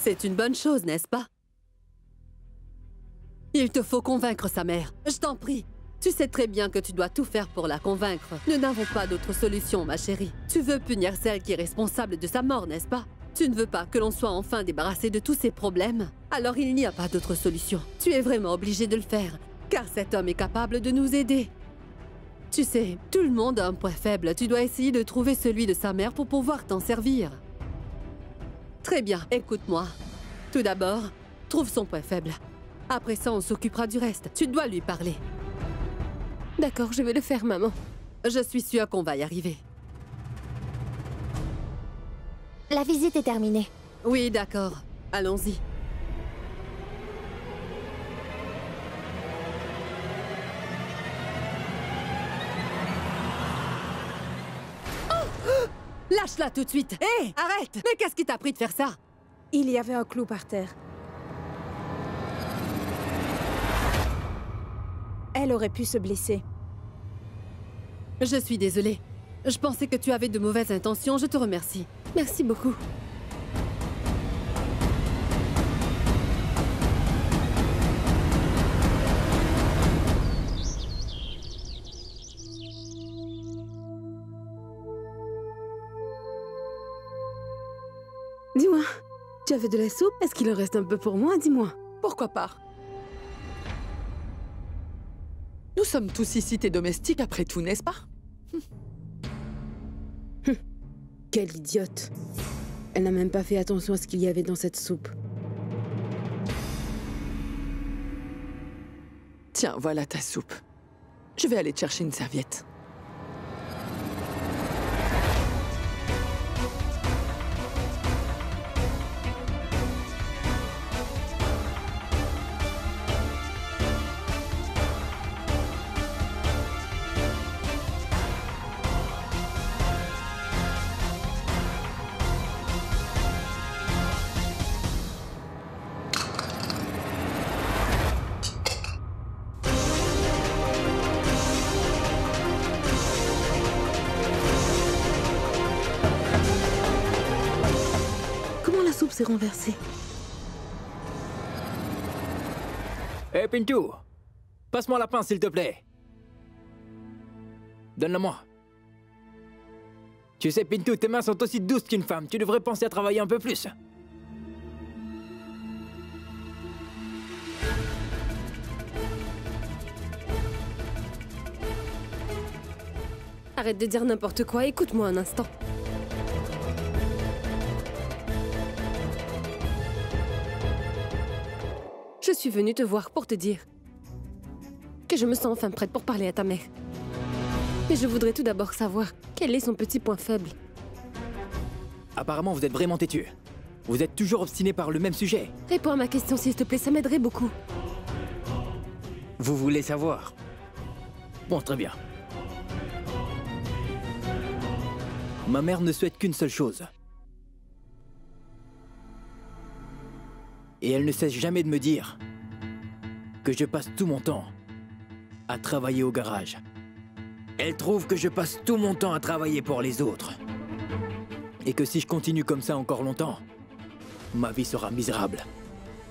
C'est une bonne chose, n'est-ce pas? Il te faut convaincre sa mère. Je t'en prie. Tu sais très bien que tu dois tout faire pour la convaincre. Nous n'avons pas d'autre solution, ma chérie. Tu veux punir celle qui est responsable de sa mort, n'est-ce pas? Tu ne veux pas que l'on soit enfin débarrassé de tous ces problèmes? Alors il n'y a pas d'autre solution. Tu es vraiment obligé de le faire, car cet homme est capable de nous aider. Tu sais, tout le monde a un point faible. Tu dois essayer de trouver celui de sa mère pour pouvoir t'en servir. Très bien, écoute-moi. Tout d'abord, trouve son point faible. Après ça, on s'occupera du reste. Tu dois lui parler. D'accord, je vais le faire, maman. Je suis sûre qu'on va y arriver. La visite est terminée. Oui, d'accord. Allons-y. Oh! Lâche-la tout de suite. Hé, arrête! Mais qu'est-ce qui t'a pris de faire ça? Il y avait un clou par terre. Elle aurait pu se blesser. Je suis désolée. Je pensais que tu avais de mauvaises intentions. Je te remercie. Merci beaucoup. Dis-moi, tu avais de la soupe? Est-ce qu'il en reste un peu pour moi? Dis-moi. Pourquoi pas? Nous sommes tous ici tes domestiques après tout, n'est-ce pas? Quelle idiote. Elle n'a même pas fait attention à ce qu'il y avait dans cette soupe. Tiens, voilà ta soupe. Je vais aller te chercher une serviette. S'est renversé. Hé, Pintou! Passe-moi la pince, s'il te plaît. Donne-la-moi. Tu sais, Pintou, tes mains sont aussi douces qu'une femme. Tu devrais penser à travailler un peu plus. Arrête de dire n'importe quoi, écoute-moi un instant. Je suis venue te voir pour te dire que je me sens enfin prête pour parler à ta mère. Mais je voudrais tout d'abord savoir quel est son petit point faible. Apparemment, vous êtes vraiment têtu. Vous êtes toujours obstiné par le même sujet. Réponds à ma question s'il te plaît, ça m'aiderait beaucoup. Vous voulez savoir? Bon, très bien. Ma mère ne souhaite qu'une seule chose. Et elle ne cesse jamais de me dire que je passe tout mon temps à travailler au garage. Elle trouve que je passe tout mon temps à travailler pour les autres. Et que si je continue comme ça encore longtemps, ma vie sera misérable.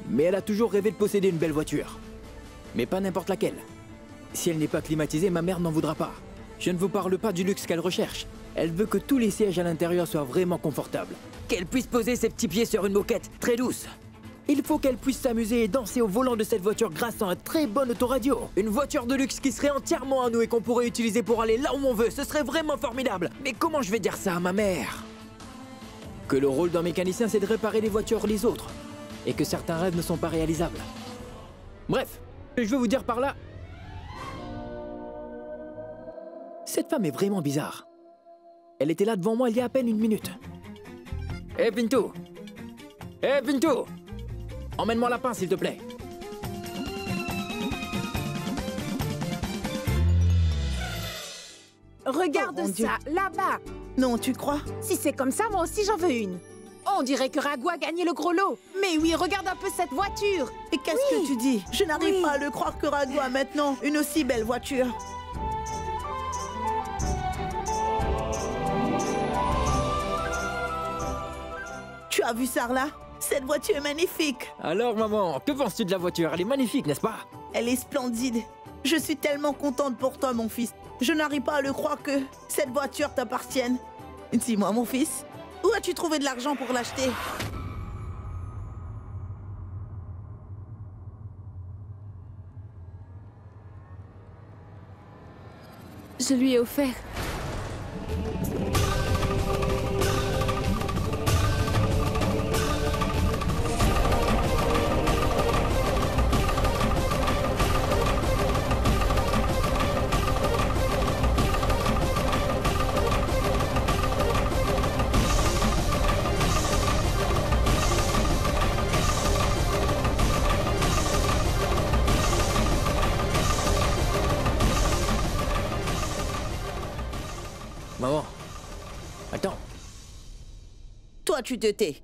Mais elle a toujours rêvé de posséder une belle voiture. Mais pas n'importe laquelle. Si elle n'est pas climatisée, ma mère n'en voudra pas. Je ne vous parle pas du luxe qu'elle recherche. Elle veut que tous les sièges à l'intérieur soient vraiment confortables. Qu'elle puisse poser ses petits pieds sur une moquette très douce. Il faut qu'elle puisse s'amuser et danser au volant de cette voiture grâce à un très bon autoradio. Une voiture de luxe qui serait entièrement à nous et qu'on pourrait utiliser pour aller là où on veut. Ce serait vraiment formidable. Mais comment je vais dire ça à ma mère? Que le rôle d'un mécanicien, c'est de réparer les voitures les autres. Et que certains rêves ne sont pas réalisables. Bref, je veux vous dire par là... Cette femme est vraiment bizarre. Elle était là devant moi il y a à peine une minute. Hé, Pintou! Hé, Pintou! Emmène-moi la pince, s'il te plaît. Regarde ça, là-bas. Non, tu crois? Si c'est comme ça, moi aussi j'en veux une. On dirait que Ragou a gagné le gros lot. Mais oui, regarde un peu cette voiture. Et qu'est-ce que tu dis? Je n'arrive pas à le croire que Ragou a maintenant une aussi belle voiture. Tu as vu Sarla? Cette voiture est magnifique. Alors maman, que penses-tu de la voiture? Elle est magnifique, n'est-ce pas? Elle est splendide. Je suis tellement contente pour toi, mon fils. Je n'arrive pas à le croire que cette voiture t'appartienne. Dis-moi, mon fils, où as-tu trouvé de l'argent pour l'acheter? Je lui ai offert. Maman, attends. Toi, tu te tais.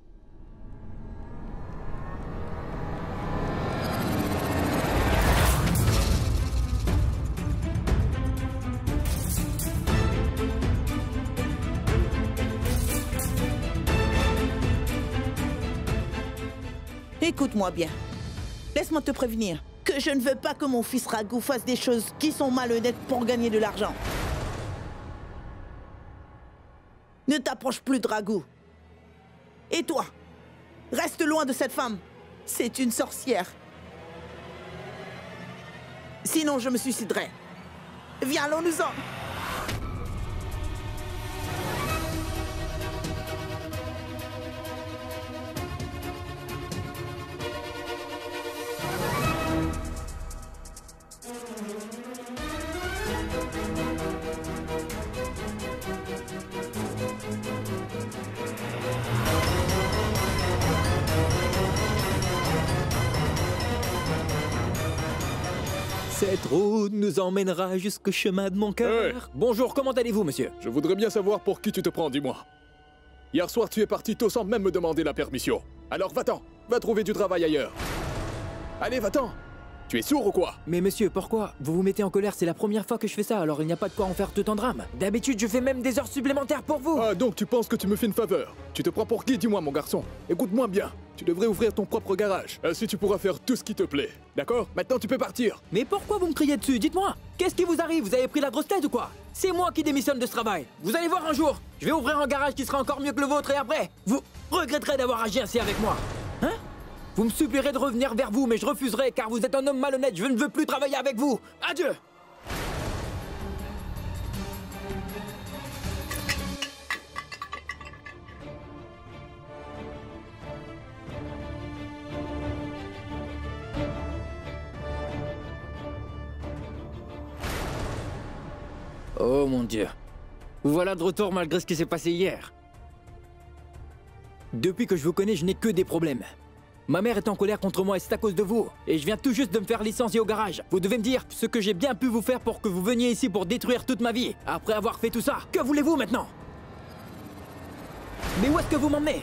Écoute-moi bien. Laisse-moi te prévenir que je ne veux pas que mon fils Raghu fasse des choses qui sont malhonnêtes pour gagner de l'argent. Ne t'approche plus de Raghu. Et toi, reste loin de cette femme. C'est une sorcière. Sinon, je me suiciderai. Viens, allons-nous-en. Cette route nous emmènera jusqu'au chemin de mon cœur. Hey. Bonjour, comment allez-vous, monsieur? Je voudrais bien savoir pour qui tu te prends, dis-moi. Hier soir, tu es parti tôt sans même me demander la permission. Alors va-t'en, va trouver du travail ailleurs. Allez, va-t'en. Tu es sourd ou quoi? Mais monsieur, pourquoi? Vous vous mettez en colère, c'est la première fois que je fais ça, alors il n'y a pas de quoi en faire tout un drame. D'habitude, je fais même des heures supplémentaires pour vous. Ah, donc tu penses que tu me fais une faveur? Tu te prends pour qui, dis-moi, mon garçon? Écoute-moi bien. Tu devrais ouvrir ton propre garage. Ainsi, tu pourras faire tout ce qui te plaît. D'accord? Maintenant, tu peux partir. Mais pourquoi vous me criez dessus? Dites-moi. Qu'est-ce qui vous arrive? Vous avez pris la grosse tête ou quoi? C'est moi qui démissionne de ce travail. Vous allez voir un jour. Je vais ouvrir un garage qui sera encore mieux que le vôtre et après, vous regretterez d'avoir agi ainsi avec moi. Hein? Vous me supplierez de revenir vers vous, mais je refuserai car vous êtes un homme malhonnête. Je ne veux plus travailler avec vous. Adieu! Oh mon Dieu. Vous voilà de retour malgré ce qui s'est passé hier. Depuis que je vous connais, je n'ai que des problèmes. Ma mère est en colère contre moi et c'est à cause de vous. Et je viens tout juste de me faire licencier au garage. Vous devez me dire ce que j'ai bien pu vous faire pour que vous veniez ici pour détruire toute ma vie. Après avoir fait tout ça, que voulez-vous maintenant? Mais où est-ce que vous m'emmenez?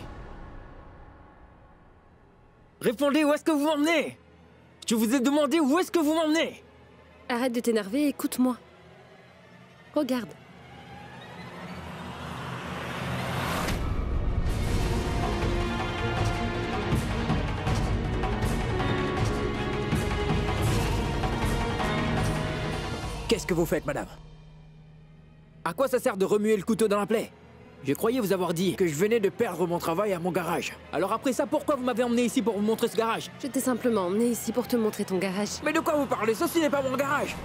Répondez, où est-ce que vous m'emmenez? Je vous ai demandé où est-ce que vous m'emmenez? Arrête de t'énerver et écoute-moi. Regarde. Qu'est-ce que vous faites, madame? À quoi ça sert de remuer le couteau dans la plaie? Je croyais vous avoir dit que je venais de perdre mon travail à mon garage. Alors après ça, pourquoi vous m'avez emmené ici pour vous montrer ce garage? Je t'ai simplement emmené ici pour te montrer ton garage. Mais de quoi vous parlez? Ceci n'est pas mon garage!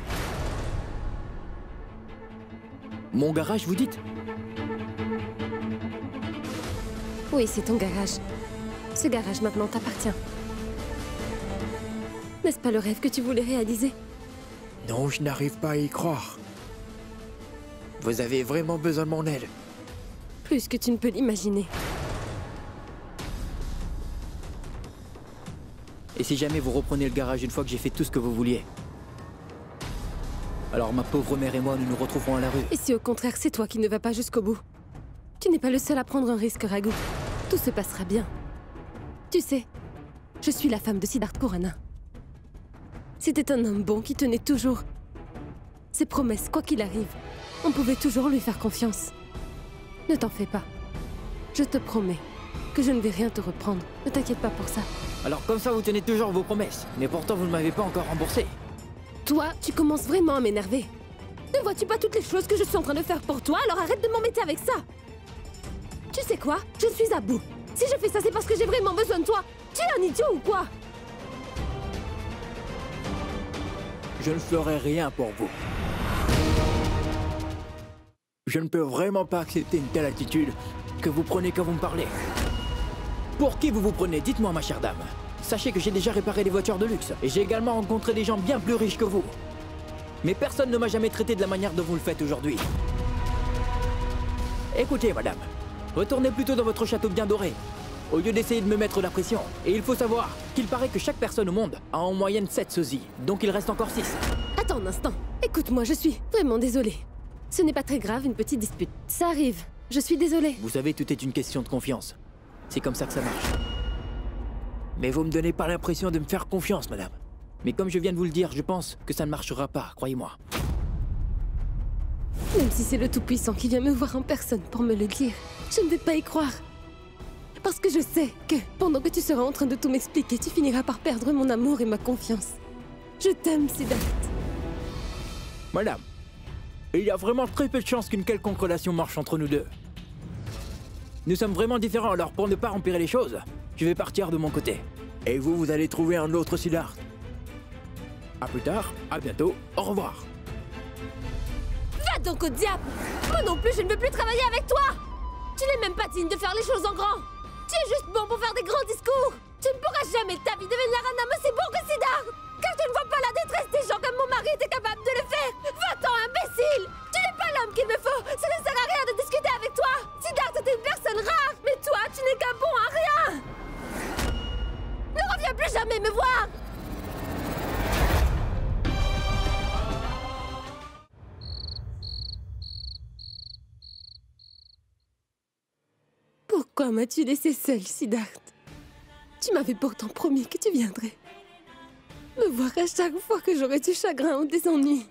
Mon garage, vous dites? Oui, c'est ton garage. Ce garage maintenant t'appartient. N'est-ce pas le rêve que tu voulais réaliser? Non, je n'arrive pas à y croire. Vous avez vraiment besoin de mon aide. Plus que tu ne peux l'imaginer. Et si jamais vous reprenez le garage une fois que j'ai fait tout ce que vous vouliez? Alors ma pauvre mère et moi, nous nous retrouverons à la rue. Et si au contraire c'est toi qui ne vas pas jusqu'au bout? Tu n'es pas le seul à prendre un risque, Raghu. Tout se passera bien. Tu sais, je suis la femme de Siddharth Khurana. C'était un homme bon qui tenait toujours ses promesses, quoi qu'il arrive. On pouvait toujours lui faire confiance. Ne t'en fais pas. Je te promets que je ne vais rien te reprendre. Ne t'inquiète pas pour ça. Alors comme ça, vous tenez toujours vos promesses. Mais pourtant, vous ne m'avez pas encore remboursé. Toi, tu commences vraiment à m'énerver. Ne vois-tu pas toutes les choses que je suis en train de faire pour toi? Alors arrête de m'embêter avec ça. Tu sais quoi? Je suis à bout. Si je fais ça, c'est parce que j'ai vraiment besoin de toi. Tu es un idiot ou quoi? Je ne ferai rien pour vous. Je ne peux vraiment pas accepter une telle attitude que vous prenez quand vous me parlez. Pour qui vous vous prenez? Dites-moi, ma chère dame. Sachez que j'ai déjà réparé des voitures de luxe et j'ai également rencontré des gens bien plus riches que vous. Mais personne ne m'a jamais traité de la manière dont vous le faites aujourd'hui. Écoutez, madame, retournez plutôt dans votre château bien doré, au lieu d'essayer de me mettre la pression. Et il faut savoir qu'il paraît que chaque personne au monde a en moyenne 7 sosies, donc il reste encore 6. Attends un instant. Écoute-moi, je suis vraiment désolée. Ce n'est pas très grave, une petite dispute. Ça arrive. Je suis désolée. Vous savez, tout est une question de confiance. C'est comme ça que ça marche. Mais vous me donnez pas l'impression de me faire confiance, madame. Mais comme je viens de vous le dire, je pense que ça ne marchera pas, croyez-moi. Même si c'est le Tout-Puissant qui vient me voir en personne pour me le dire, je ne vais pas y croire. Parce que je sais que, pendant que tu seras en train de tout m'expliquer, tu finiras par perdre mon amour et ma confiance. Je t'aime, Siddharth. Madame, il y a vraiment très peu de chances qu'une quelconque relation marche entre nous deux. Nous sommes vraiment différents, alors pour ne pas empirer les choses, je vais partir de mon côté. Et vous, vous allez trouver un autre Siddharth. À plus tard, à bientôt, au revoir. Va donc au diable! Moi non plus, je ne veux plus travailler avec toi! Tu n'es même pas digne de faire les choses en grand! Tu es juste bon pour faire des grands discours! Tu ne pourras jamais de ta vie devenir un homme aussi bon que Siddharth! Car tu ne vois pas la détresse des gens comme mon mari était capable de le faire! Va-t'en, imbécile! Tu n'es pas l'homme qu'il me faut! Ça ne sert à rien de discuter avec toi! Siddharth est une personne rare! Mais toi, tu n'es qu'un bon à rien! Ne reviens plus jamais me voir! Pourquoi m'as-tu laissé seule, Siddharth? Tu m'avais pourtant promis que tu viendrais me voir à chaque fois que j'aurais du chagrin ou des ennuis.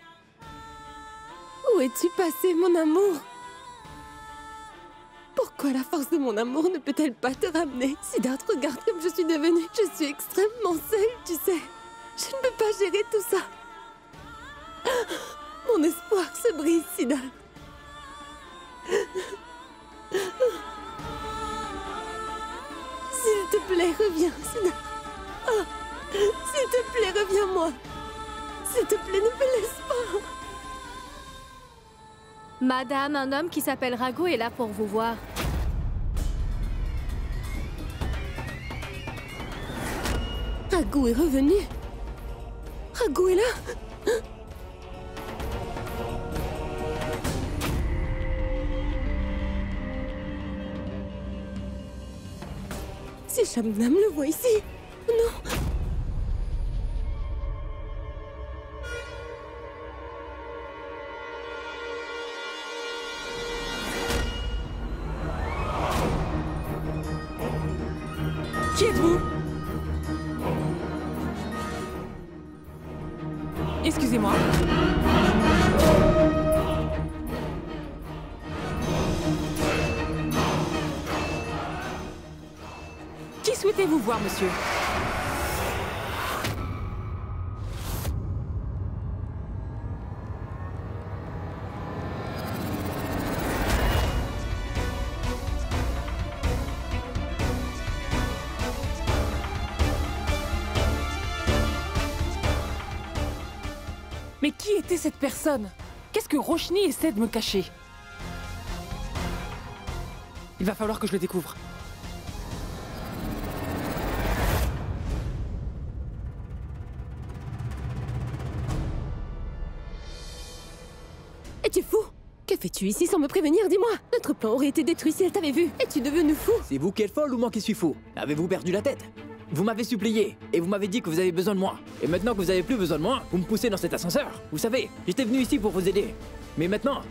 Où es-tu passé, mon amour? Pourquoi la force de mon amour ne peut-elle pas te ramener? Siddharth, regarde comme je suis devenue. Je suis extrêmement seule, tu sais. Je ne peux pas gérer tout ça. Mon espoir se brise, Siddharth. S'il te plaît, reviens, Siddharth. Oh, s'il te plaît, reviens-moi. S'il te plaît, ne me laisse pas. Madame, un homme qui s'appelle Raghu est là pour vous voir. Raghu est revenu. Raghu est là. Si Shabnam le voit ici. Non. Qui êtes-vous? Excusez-moi. Qui souhaitez-vous voir, monsieur? Mais qui était cette personne? Qu'est-ce que Roshni essaie de me cacher? Il va falloir que je le découvre. Es-tu fou? Que fais-tu ici sans me prévenir? Dis-moi. Notre plan aurait été détruit si elle t'avait vu. Es-tu devenu fou? C'est vous qui êtes folle ou moi qui suis fou? Avez-vous perdu la tête? Vous m'avez supplié et vous m'avez dit que vous avez besoin de moi. Et maintenant que vous avez plus besoin de moi, vous me poussez dans cet ascenseur. Vous savez, j'étais venu ici pour vous aider. Mais maintenant,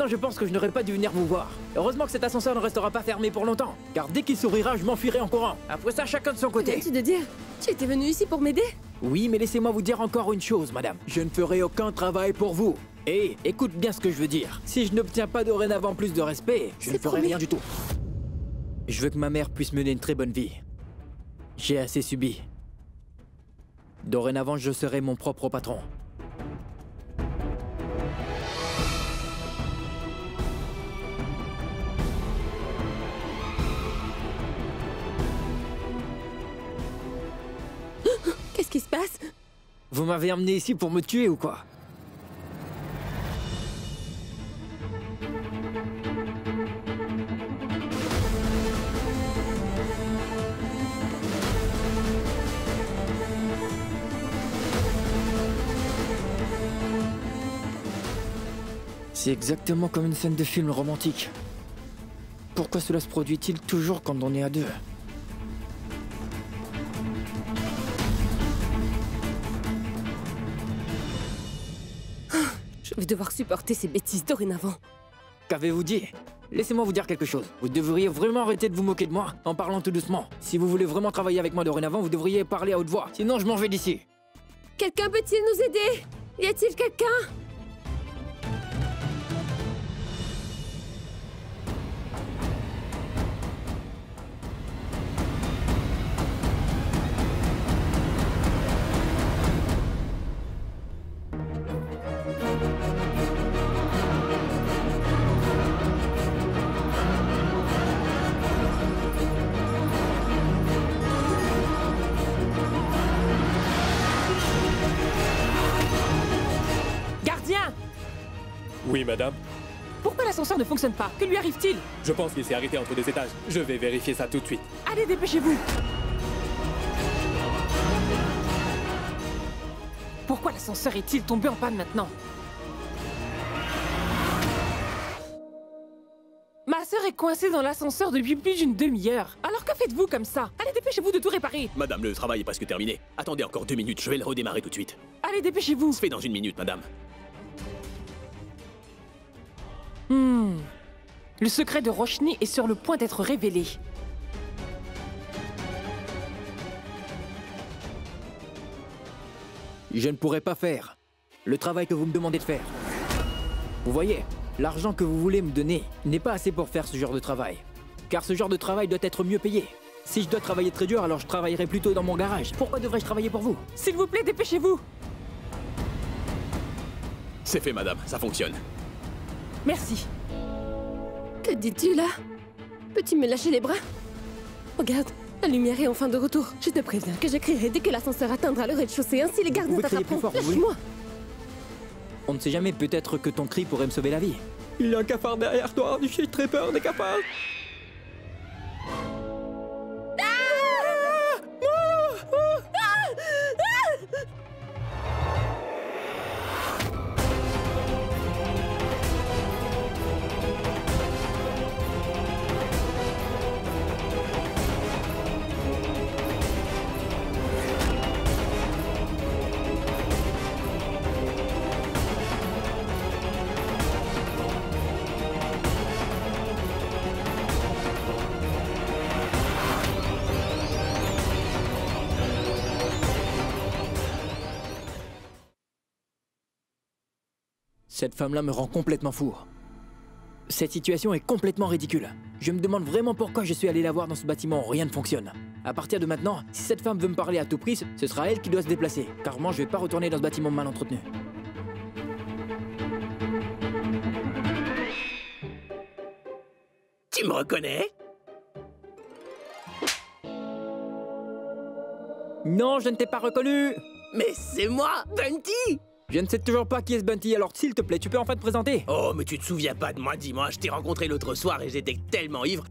je pense que je n'aurais pas dû venir vous voir. Heureusement que cet ascenseur ne restera pas fermé pour longtemps. Car dès qu'il s'ouvrira, je m'enfuirai en courant. Après ça, chacun de son côté. Viens-tu de dire? Tu étais venu ici pour m'aider? Oui, mais laissez-moi vous dire encore une chose, madame. Je ne ferai aucun travail pour vous. Et écoute bien ce que je veux dire. Si je n'obtiens pas dorénavant plus de respect, je ne ferai rien du tout. Je veux que ma mère puisse mener une très bonne vie. J'ai assez subi. Dorénavant, je serai mon propre patron. Qu'est-ce qui se passe? Vous m'avez amené ici pour me tuer ou quoi? C'est exactement comme une scène de film romantique. Pourquoi cela se produit-il toujours quand on est à deux? Je vais devoir supporter ces bêtises dorénavant. Qu'avez-vous dit? Laissez-moi vous dire quelque chose. Vous devriez vraiment arrêter de vous moquer de moi en parlant tout doucement. Si vous voulez vraiment travailler avec moi dorénavant, vous devriez parler à haute voix. Sinon, je m'en vais d'ici. Quelqu'un peut-il nous aider? Y a-t-il quelqu'un? Oui, madame. Pourquoi l'ascenseur ne fonctionne pas? Que lui arrive-t-il? Je pense qu'il s'est arrêté entre deux étages. Je vais vérifier ça tout de suite. Allez, dépêchez-vous! Pourquoi l'ascenseur est-il tombé en panne maintenant? Ma sœur est coincée dans l'ascenseur depuis plus d'une demi-heure. Alors que faites-vous comme ça? Allez, dépêchez-vous de tout réparer. Madame, le travail est presque terminé. Attendez encore 2 minutes, je vais le redémarrer tout de suite. Allez, dépêchez-vous. Ça se fait dans 1 minute, madame. Le secret de Roshni est sur le point d'être révélé. Je ne pourrai pas faire le travail que vous me demandez de faire. Vous voyez, l'argent que vous voulez me donner n'est pas assez pour faire ce genre de travail. Car ce genre de travail doit être mieux payé. Si je dois travailler très dur, alors je travaillerai plutôt dans mon garage. Pourquoi devrais-je travailler pour vous? S'il vous plaît, dépêchez-vous. C'est fait, madame, ça fonctionne. Merci. Que dis-tu là? Peux-tu me lâcher les bras? Regarde, la lumière est enfin de retour. Je te préviens que je crierai dès que l'ascenseur atteindra le rez-de-chaussée, ainsi les gardiens t'attraperont. Lâche-moi! On ne sait jamais, peut-être que ton cri pourrait me sauver la vie. Il y a un cafard derrière toi, j'ai très peur des cafards. Cette femme-là me rend complètement fou. Cette situation est complètement ridicule. Je me demande vraiment pourquoi je suis allé la voir dans ce bâtiment où rien ne fonctionne. À partir de maintenant, si cette femme veut me parler à tout prix, ce sera elle qui doit se déplacer. Car moi, je vais pas retourner dans ce bâtiment mal entretenu. Tu me reconnais? Non, je ne t'ai pas reconnu! Mais c'est moi, Bunty! Je ne sais toujours pas qui est ce Bunty, alors s'il te plaît, tu peux enfin te présenter? Oh, mais tu te souviens pas de moi, dis-moi, je t'ai rencontré l'autre soir et j'étais tellement ivre.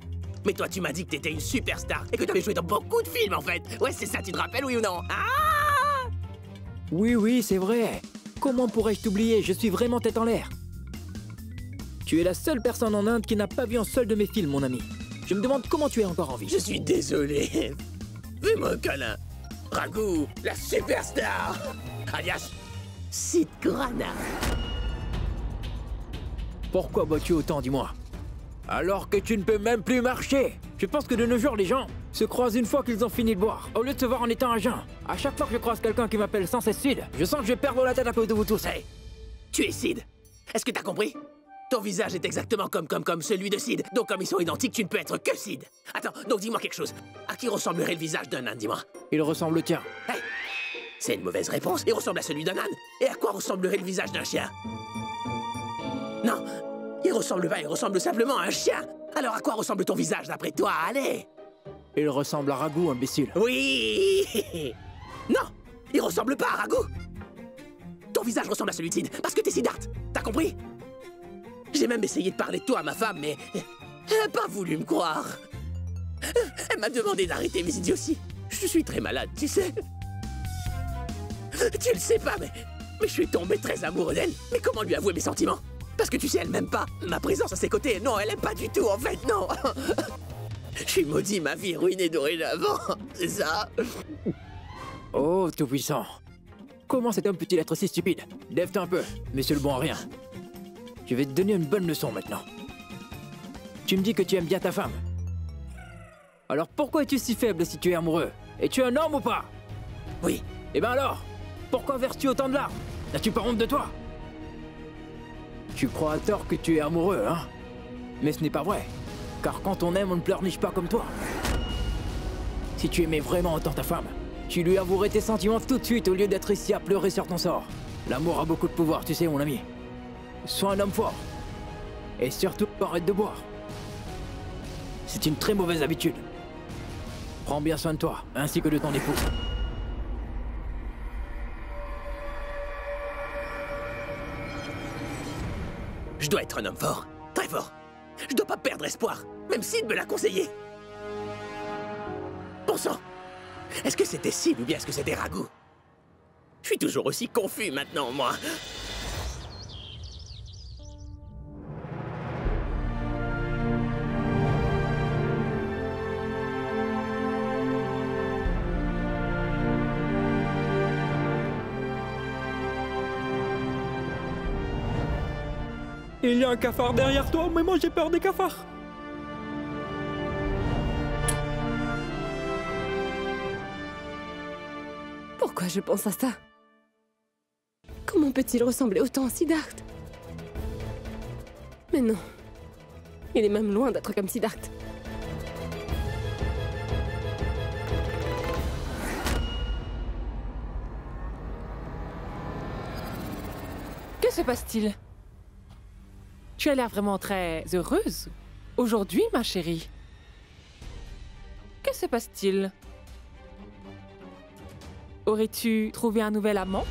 Mais toi, tu m'as dit que t'étais une superstar et que t'avais joué dans beaucoup de films, en fait. Ouais, c'est ça, tu te rappelles, oui ou non? Ah! Oui, c'est vrai. Comment pourrais-je t'oublier? Je suis vraiment tête en l'air. Tu es la seule personne en Inde qui n'a pas vu un seul de mes films, mon ami. Je me demande comment tu es encore en vie. Je suis désolé. Fais-moi un câlin. Raghu, la superstar, alias Sid Khurana. Pourquoi bois-tu autant, dis-moi? Alors que tu ne peux même plus marcher. Je pense que de nos jours, les gens se croisent une fois qu'ils ont fini de boire, au lieu de se voir en étant à jeun. À chaque fois que je croise quelqu'un qui m'appelle sans cesse Sid, je sens que je vais perdre la tête à cause de vous tous. Hey, tu es Sid. Est-ce que t'as compris? Ton visage est exactement comme celui de Sid. Donc comme ils sont identiques, tu ne peux être que Sid. Attends, donc dis-moi quelque chose. À qui ressemblerait le visage d'un âne, dis-moi? Il ressemble au tien. Hey, c'est une mauvaise réponse. Il ressemble à celui d'un âne. Et à quoi ressemblerait le visage d'un chien? Non, il ressemble pas, il ressemble simplement à un chien. Alors à quoi ressemble ton visage d'après toi? Allez! Il ressemble à Ragou, imbécile. Oui! Non, il ressemble pas à Ragou. Ton visage ressemble à celui de Sid, parce que t'es Siddharth. T'as compris? J'ai même essayé de parler de toi à ma femme, mais elle n'a pas voulu me croire. Elle m'a demandé d'arrêter mes idioties. Je suis très malade, tu sais. Tu le sais pas, mais je suis tombé très amoureux d'elle. Mais comment lui avouer mes sentiments? Parce que tu sais, elle m'aime pas. Ma présence à ses côtés, non, elle aime pas du tout, en fait, non. Je suis maudit, ma vie est ruinée dorénavant, c'est ça? Oh, tout-puissant. Comment cet homme peut-il être si stupide? Lève-toi un peu, monsieur le bon à rien. Je vais te donner une bonne leçon maintenant. Tu me dis que tu aimes bien ta femme. Alors pourquoi es-tu si faible si tu es amoureux? Es-tu un homme ou pas? Oui. Eh ben alors, pourquoi verses-tu autant de larmes? N'as-tu pas honte de toi? Tu crois à tort que tu es amoureux, hein? Mais ce n'est pas vrai. Car quand on aime, on ne pleurniche pas comme toi. Si tu aimais vraiment autant ta femme, tu lui avouerais tes sentiments tout de suite au lieu d'être ici à pleurer sur ton sort. L'amour a beaucoup de pouvoir, tu sais, mon ami. Sois un homme fort. Et surtout, arrête de boire. C'est une très mauvaise habitude. Prends bien soin de toi, ainsi que de ton épouse. Je dois être un homme fort, très fort. Je dois pas perdre espoir, même Sid me l'a conseillé. Bon sang, est-ce que c'était Sid ou bien est-ce que c'était Ragou? Je suis toujours aussi confus maintenant, moi. Il y a un cafard derrière toi, mais moi j'ai peur des cafards. Pourquoi je pense à ça? Comment peut-il ressembler autant à Siddharth? Mais non. Il est même loin d'être comme Siddharth. Que se passe-t-il? Tu as l'air vraiment très heureuse aujourd'hui, ma chérie. Que se passe-t-il? Aurais-tu trouvé un nouvel amant?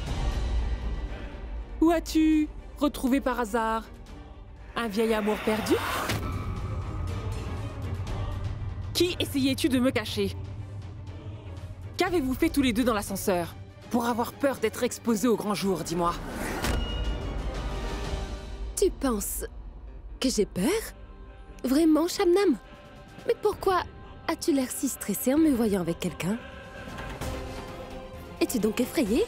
Ou as-tu retrouvé par hasard un vieil amour perdu? Qui essayais-tu de me cacher? Qu'avez-vous fait tous les deux dans l'ascenseur pour avoir peur d'être exposé au grand jour, dis-moi? Tu penses que j'ai peur? Vraiment, Shabnam? Mais pourquoi as-tu l'air si stressé en me voyant avec quelqu'un? Es-tu donc effrayé?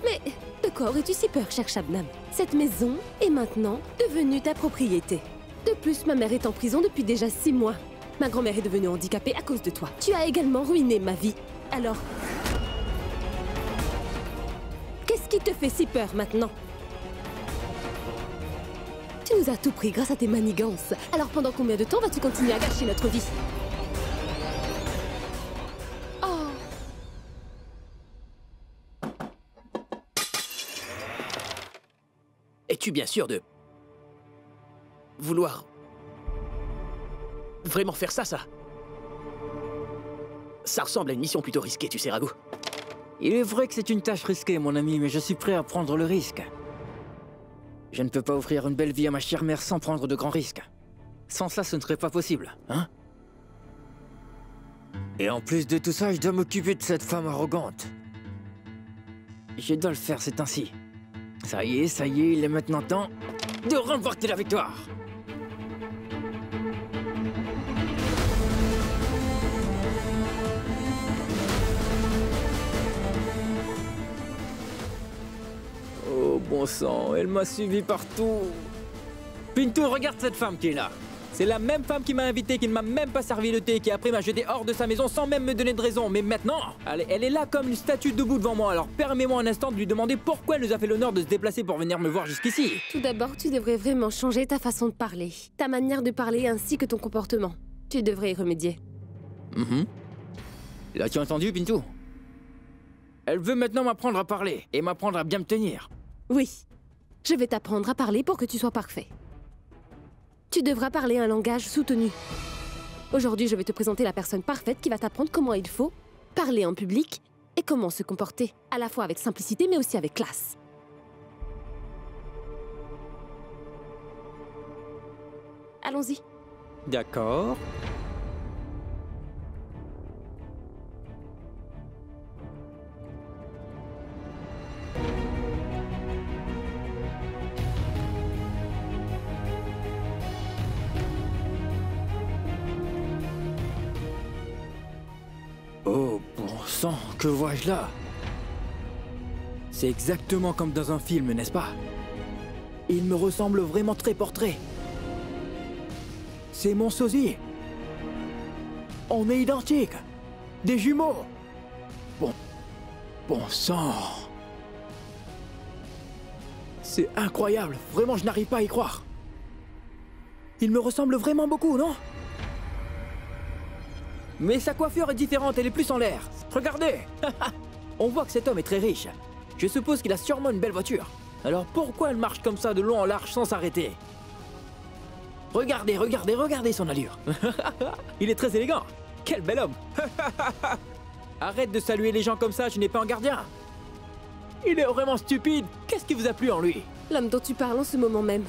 Mais de quoi aurais-tu si peur, cher Shabnam? Cette maison est maintenant devenue ta propriété. De plus, ma mère est en prison depuis déjà 6 mois. Ma grand-mère est devenue handicapée à cause de toi. Tu as également ruiné ma vie. Alors, qu'est-ce qui te fait si peur maintenant? Tu nous as tout pris grâce à tes manigances. Alors pendant combien de temps vas-tu continuer à gâcher notre vie? Oh. Es-tu bien sûr de vouloir vraiment faire ça? Ça ressemble à une mission plutôt risquée, tu sais, Ragou. Il est vrai que c'est une tâche risquée, mon ami, mais je suis prêt à prendre le risque. Je ne peux pas offrir une belle vie à ma chère mère sans prendre de grands risques. Sans ça, ce ne serait pas possible, hein? Et en plus de tout ça, je dois m'occuper de cette femme arrogante. Je dois le faire, c'est ainsi. Ça y est, il est maintenant temps de remporter la victoire. Oh bon sang, elle m'a suivi partout. Pintou, regarde cette femme qui est là. C'est la même femme qui m'a invité, qui ne m'a même pas servi le thé, qui après m'a jeté hors de sa maison sans même me donner de raison. Mais maintenant, elle est là comme une statue debout devant moi. Alors permets-moi un instant de lui demander pourquoi elle nous a fait l'honneur de se déplacer pour venir me voir jusqu'ici. Tout d'abord, tu devrais vraiment changer ta façon de parler. Ta manière de parler ainsi que ton comportement. Tu devrais y remédier. L'as-tu entendu, Pintou? Elle veut maintenant m'apprendre à parler et m'apprendre à bien me tenir. Oui. Je vais t'apprendre à parler pour que tu sois parfait. Tu devras parler un langage soutenu. Aujourd'hui, je vais te présenter la personne parfaite qui va t'apprendre comment il faut parler en public et comment se comporter, à la fois avec simplicité mais aussi avec classe. Allons-y. D'accord. Oh, bon sang, que vois-je là? C'est exactement comme dans un film, n'est-ce pas? Il me ressemble vraiment trait pour trait. C'est mon sosie. On est identiques. Des jumeaux. Bon sang. C'est incroyable. Vraiment, je n'arrive pas à y croire. Il me ressemble vraiment beaucoup, non? Mais sa coiffure est différente, elle est plus en l'air. Regardez. On voit que cet homme est très riche. Je suppose qu'il a sûrement une belle voiture. Alors pourquoi elle marche comme ça de long en large sans s'arrêter? Regardez son allure. Il est très élégant. Quel bel homme. Arrête de saluer les gens comme ça, je n'ai pas un gardien. Il est vraiment stupide. Qu'est-ce qui vous a plu en lui? L'homme dont tu parles en ce moment même,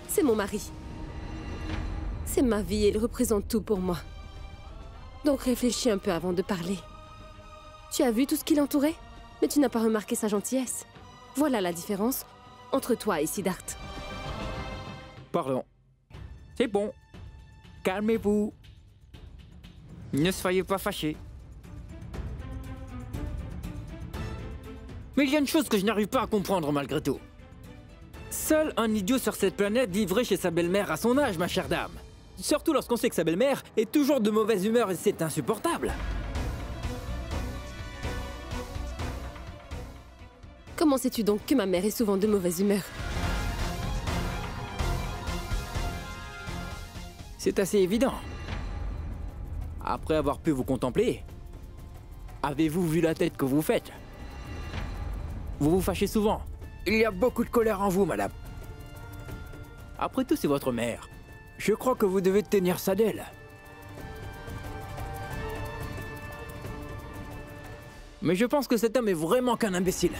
c'est mon mari. C'est ma vie et il représente tout pour moi. Donc réfléchis un peu avant de parler. Tu as vu tout ce qui l'entourait? Mais tu n'as pas remarqué sa gentillesse. Voilà la différence entre toi et Siddharth. Pardon. C'est bon. Calmez-vous. Ne soyez pas fâchés. Mais il y a une chose que je n'arrive pas à comprendre malgré tout. Seul un idiot sur cette planète vivrait chez sa belle-mère à son âge, ma chère dame. Surtout lorsqu'on sait que sa belle-mère est toujours de mauvaise humeur et c'est insupportable. Comment sais-tu donc que ma mère est souvent de mauvaise humeur? C'est assez évident. Après avoir pu vous contempler, avez-vous vu la tête que vous faites? Vous vous fâchez souvent. Il y a beaucoup de colère en vous, madame. Après tout, c'est votre mère. Je crois que vous devez tenir ça d'elle. Mais je pense que cet homme est vraiment qu'un imbécile.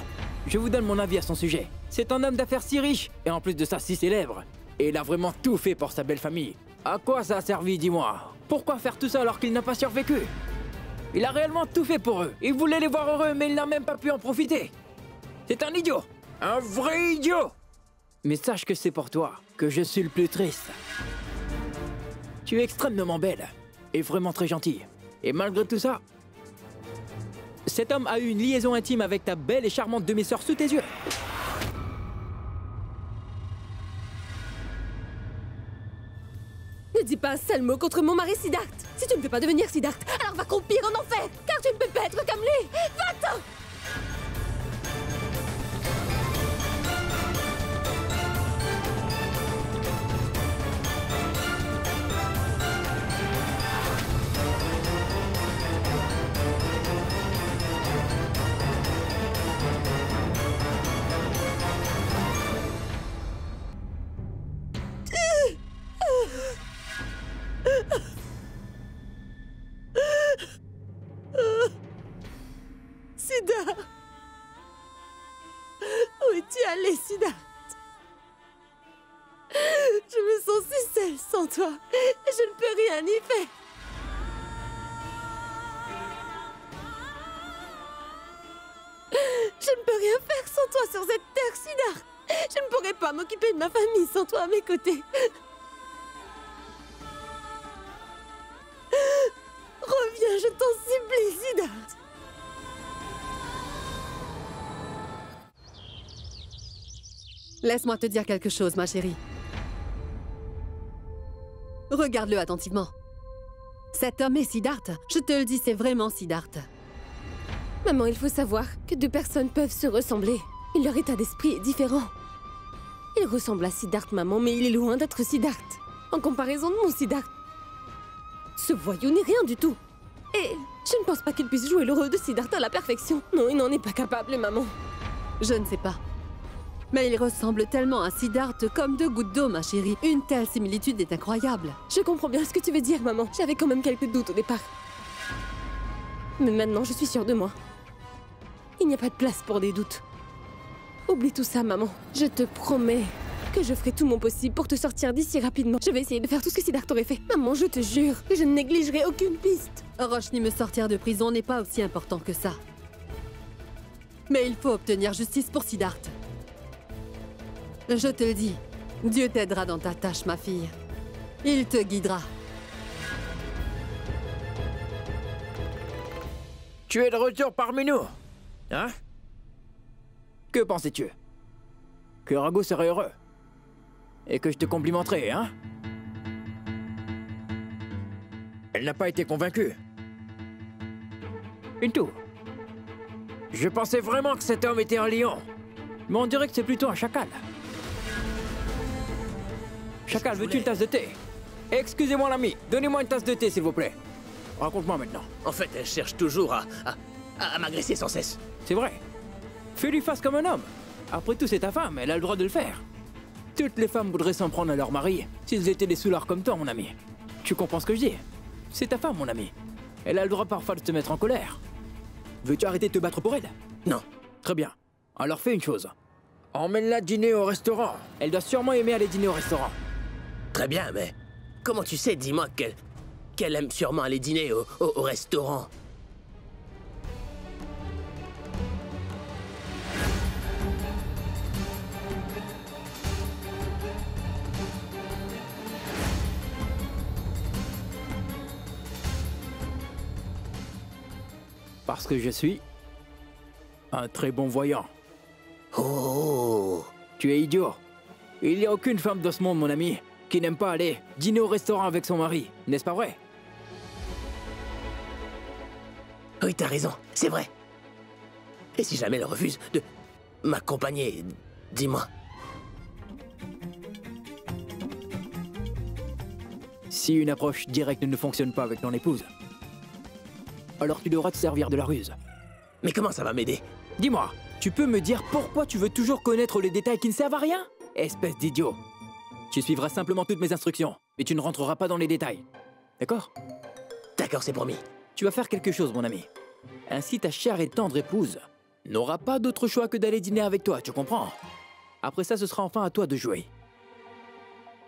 Je vous donne mon avis à son sujet. C'est un homme d'affaires si riche, et en plus de ça si célèbre. Et il a vraiment tout fait pour sa belle famille. À quoi ça a servi, dis-moi? Pourquoi faire tout ça alors qu'il n'a pas survécu? Il a réellement tout fait pour eux. Il voulait les voir heureux, mais il n'a même pas pu en profiter. C'est un idiot. Un vrai idiot. Mais sache que c'est pour toi que je suis le plus triste. Tu es extrêmement belle et vraiment très gentille. Et malgré tout ça, cet homme a eu une liaison intime avec ta belle et charmante demi-sœur sous tes yeux. Ne dis pas un seul mot contre mon mari Siddharth. Si tu ne peux pas devenir Siddharth, alors va croupir en enfer, car tu ne peux pas être comme lui. Va-t'en! Siddharth! Où es-tu allé, Siddharth? Je me sens si seule sans toi et je ne peux rien y faire. Je ne peux rien faire sans toi sur cette terre, Siddharth. Je ne pourrais pas m'occuper de ma famille sans toi à mes côtés. Reviens, je t'en supplie, Siddharth. Laisse-moi te dire quelque chose, ma chérie. Regarde-le attentivement. Cet homme est Siddharth. Je te le dis, c'est vraiment Siddharth. Maman, il faut savoir que deux personnes peuvent se ressembler. Mais leur état d'esprit est différent. Il ressemble à Siddharth, maman, mais il est loin d'être Siddharth. En comparaison de mon Siddharth, ce voyou n'est rien du tout. Et je ne pense pas qu'il puisse jouer le rôle de Siddharth à la perfection. Non, il n'en est pas capable, maman. Je ne sais pas. Mais il ressemble tellement à Siddharth comme deux gouttes d'eau, ma chérie. Une telle similitude est incroyable. Je comprends bien ce que tu veux dire, maman. J'avais quand même quelques doutes au départ. Mais maintenant, je suis sûre de moi. Il n'y a pas de place pour des doutes. Oublie tout ça, maman. Je te promets que je ferai tout mon possible pour te sortir d'ici rapidement. Je vais essayer de faire tout ce que Siddharth aurait fait. Maman, je te jure que je ne négligerai aucune piste. Roshni, me sortir de prison n'est pas aussi important que ça. Mais il faut obtenir justice pour Siddharth. Je te le dis, Dieu t'aidera dans ta tâche, ma fille. Il te guidera. Tu es de retour parmi nous, hein? Que pensais-tu? Que Raghu serait heureux? Et que je te complimenterais, hein? Elle n'a pas été convaincue. Pintou, je pensais vraiment que cet homme était un lion. Mais on dirait que c'est plutôt un chacal. Chacal, veux-tu une tasse de thé? Excusez-moi l'ami, donnez-moi une tasse de thé s'il vous plaît. Raconte-moi maintenant. En fait, elle cherche toujours à m'agresser sans cesse. C'est vrai. Fais-lui face comme un homme. Après tout, c'est ta femme, elle a le droit de le faire. Toutes les femmes voudraient s'en prendre à leur mari s'ils étaient des soulards comme toi, mon ami. Tu comprends ce que je dis? C'est ta femme, mon ami. Elle a le droit parfois de te mettre en colère. Veux-tu arrêter de te battre pour elle? Non. Très bien. Alors fais une chose. Emmène-la dîner au restaurant. Elle doit sûrement aimer aller dîner au restaurant. Très bien, mais comment tu sais, dis-moi, qu'elle aime sûrement aller dîner au restaurant? Parce que je suis un très bon voyant. Oh! Tu es idiot. Il n'y a aucune femme de ce monde, mon ami, qui n'aime pas aller dîner au restaurant avec son mari, n'est-ce pas vrai? Oui, t'as raison, c'est vrai. Et si jamais elle refuse de m'accompagner, dis-moi. Si une approche directe ne fonctionne pas avec ton épouse, alors tu devras te servir de la ruse. Mais comment ça va m'aider? Dis-moi, tu peux me dire pourquoi tu veux toujours connaître les détails qui ne servent à rien? Espèce d'idiot. Tu suivras simplement toutes mes instructions, mais tu ne rentreras pas dans les détails. D'accord? D'accord, c'est promis. Tu vas faire quelque chose, mon ami. Ainsi, ta chère et tendre épouse n'aura pas d'autre choix que d'aller dîner avec toi, tu comprends? Après ça, ce sera enfin à toi de jouer.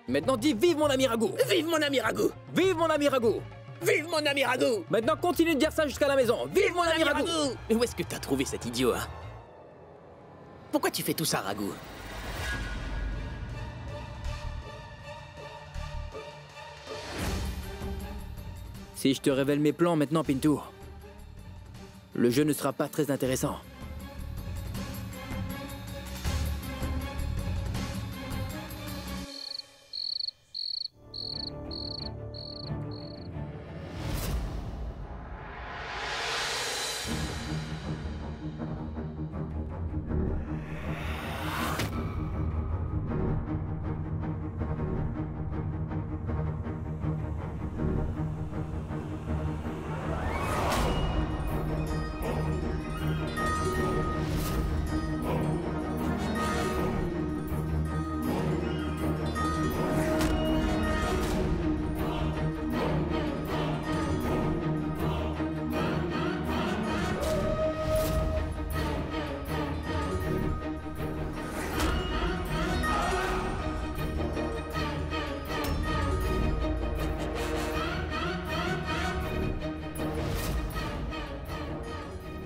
Maintenant, dis vive mon ami Raghu! Vive mon ami Raghu! Vive mon ami Raghu! Vive mon ami Raghu! Maintenant, continue de dire ça jusqu'à la maison. Vive mon ami Raghu! Mais où est-ce que t'as trouvé cet idiot, hein? Pourquoi tu fais tout ça, Raghu? Si je te révèle mes plans maintenant, Pintou, le jeu ne sera pas très intéressant.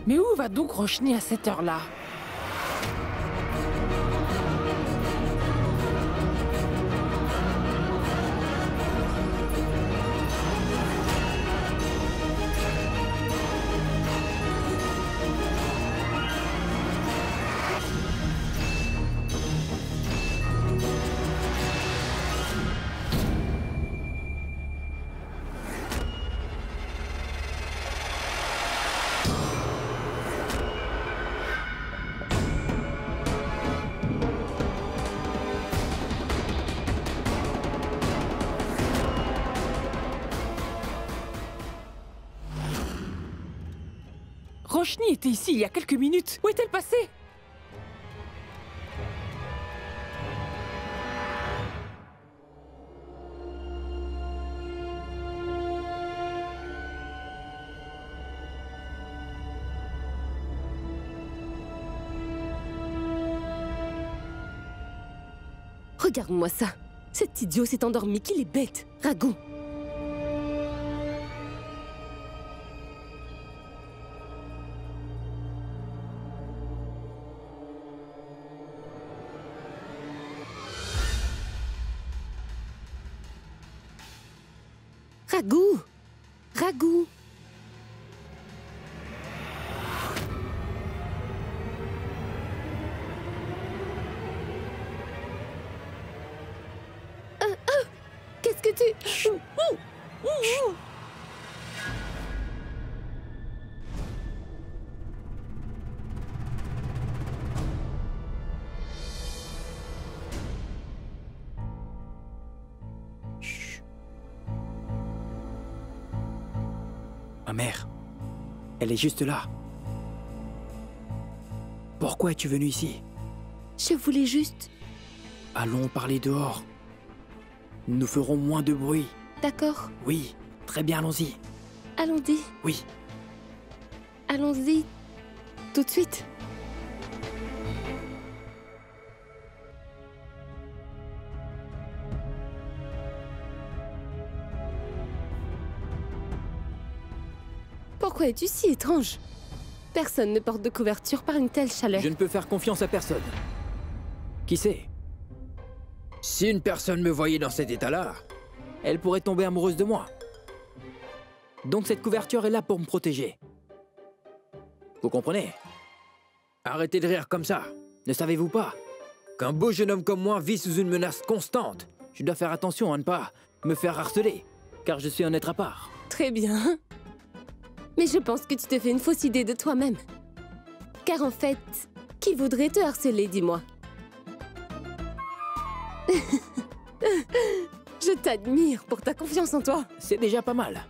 Mais où va donc Roshni à cette heure-là? Roshni était ici il y a quelques minutes. Où est-elle passée? Regarde-moi ça. Cet idiot s'est endormi, qu'il est bête. Ragou. Ragou. Ragou. Qu'est-ce que tu... Ma mère, elle est juste là. Pourquoi es-tu venu ici? Je voulais juste... Allons parler dehors. Nous ferons moins de bruit. D'accord. Oui, très bien, allons-y. Allons-y. Oui. Allons-y. Tout de suite. Pourquoi es-tu si étrange? Personne ne porte de couverture par une telle chaleur. Je ne peux faire confiance à personne. Qui sait? Si une personne me voyait dans cet état-là, elle pourrait tomber amoureuse de moi. Donc cette couverture est là pour me protéger. Vous comprenez? Arrêtez de rire comme ça. Ne savez-vous pas qu'un beau jeune homme comme moi vit sous une menace constante? Je dois faire attention à ne pas me faire harceler, car je suis un être à part. Très bien. Mais je pense que tu te fais une fausse idée de toi-même. Car en fait, qui voudrait te harceler, dis-moi? Je t'admire pour ta confiance en toi. C'est déjà pas mal.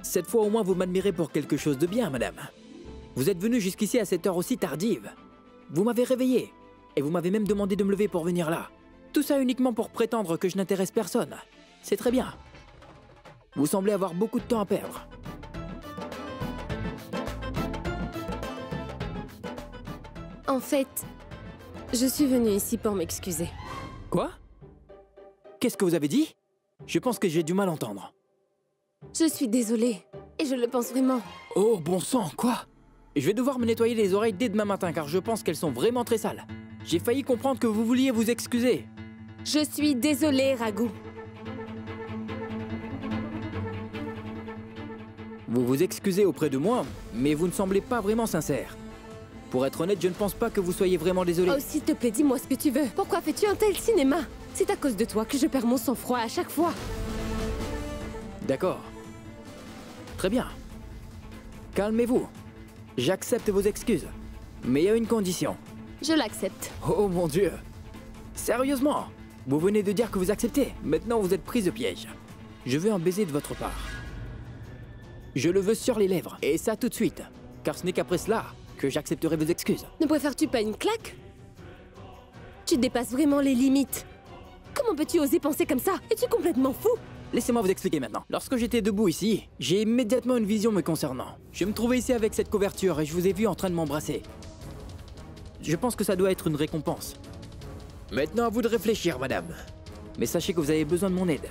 Cette fois au moins vous m'admirez pour quelque chose de bien, madame. Vous êtes venue jusqu'ici à cette heure aussi tardive. Vous m'avez réveillé. Et vous m'avez même demandé de me lever pour venir là. Tout ça uniquement pour prétendre que je n'intéresse personne. C'est très bien. Vous semblez avoir beaucoup de temps à perdre. En fait, je suis venue ici pour m'excuser. Quoi? Qu'est-ce que vous avez dit? Je pense que j'ai du mal à entendre. Je suis désolée, et je le pense vraiment. Oh, bon sang, quoi? Je vais devoir me nettoyer les oreilles dès demain matin, car je pense qu'elles sont vraiment très sales. J'ai failli comprendre que vous vouliez vous excuser. Je suis désolée, Ragou. Vous vous excusez auprès de moi, mais vous ne semblez pas vraiment sincère. Pour être honnête, je ne pense pas que vous soyez vraiment désolé. Oh, s'il te plaît, dis-moi ce que tu veux. Pourquoi fais-tu un tel cinéma? C'est à cause de toi que je perds mon sang-froid à chaque fois. D'accord. Très bien. Calmez-vous. J'accepte vos excuses. Mais il y a une condition. Je l'accepte. Oh mon Dieu. Sérieusement? Vous venez de dire que vous acceptez. Maintenant, vous êtes prise de piège. Je veux un baiser de votre part. Je le veux sur les lèvres. Et ça tout de suite. Car ce n'est qu'après cela que j'accepterai vos excuses. Ne préfères-tu pas une claque? Tu dépasses vraiment les limites. Comment peux-tu oser penser comme ça? Es-tu complètement fou? Laissez-moi vous expliquer maintenant. Lorsque j'étais debout ici, j'ai immédiatement une vision me concernant. Je me trouvais ici avec cette couverture et je vous ai vu en train de m'embrasser. Je pense que ça doit être une récompense. Maintenant, à vous de réfléchir, madame. Mais sachez que vous avez besoin de mon aide.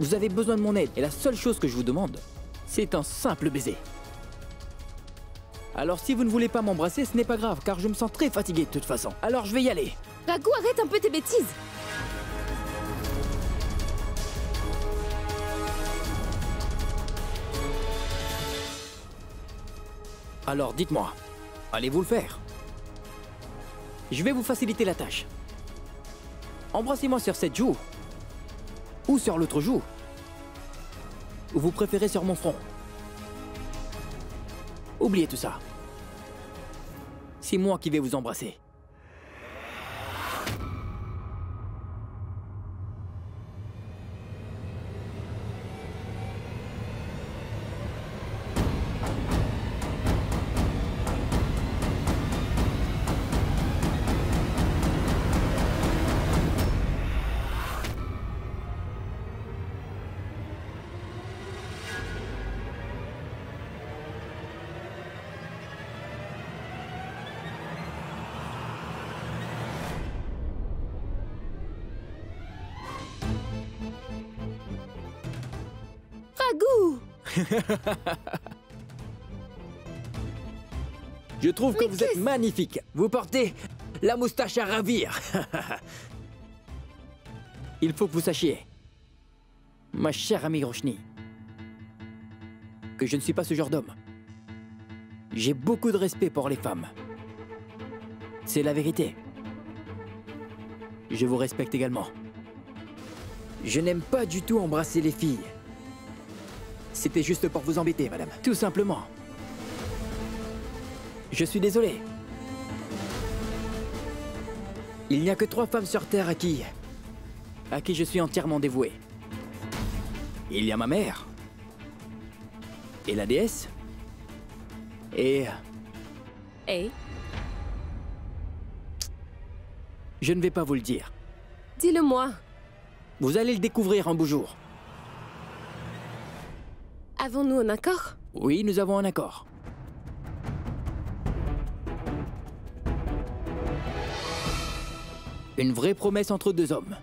Vous avez besoin de mon aide. Et la seule chose que je vous demande, c'est un simple baiser. Alors si vous ne voulez pas m'embrasser, ce n'est pas grave, car je me sens très fatigué de toute façon. Alors je vais y aller. Ragou, arrête un peu tes bêtises. Alors dites-moi, allez-vous le faire? Je vais vous faciliter la tâche. Embrassez-moi sur cette joue. Ou sur l'autre joue. Ou vous préférez sur mon front. Oubliez tout ça. C'est moi qui vais vous embrasser. Ragout! Je trouve que vous êtes magnifique. Vous portez la moustache à ravir. Il faut que vous sachiez, ma chère amie Roshni, que je ne suis pas ce genre d'homme. J'ai beaucoup de respect pour les femmes. C'est la vérité. Je vous respecte également. Je n'aime pas du tout embrasser les filles. C'était juste pour vous embêter, madame. Tout simplement. Je suis désolé. Il n'y a que 3 femmes sur Terre à qui je suis entièrement dévoué. Il y a ma mère, et la déesse, et... Je ne vais pas vous le dire. Dis-le-moi. Vous allez le découvrir un beau jour. Avons-nous un accord? Oui, nous avons un accord. Une vraie promesse entre 2 hommes.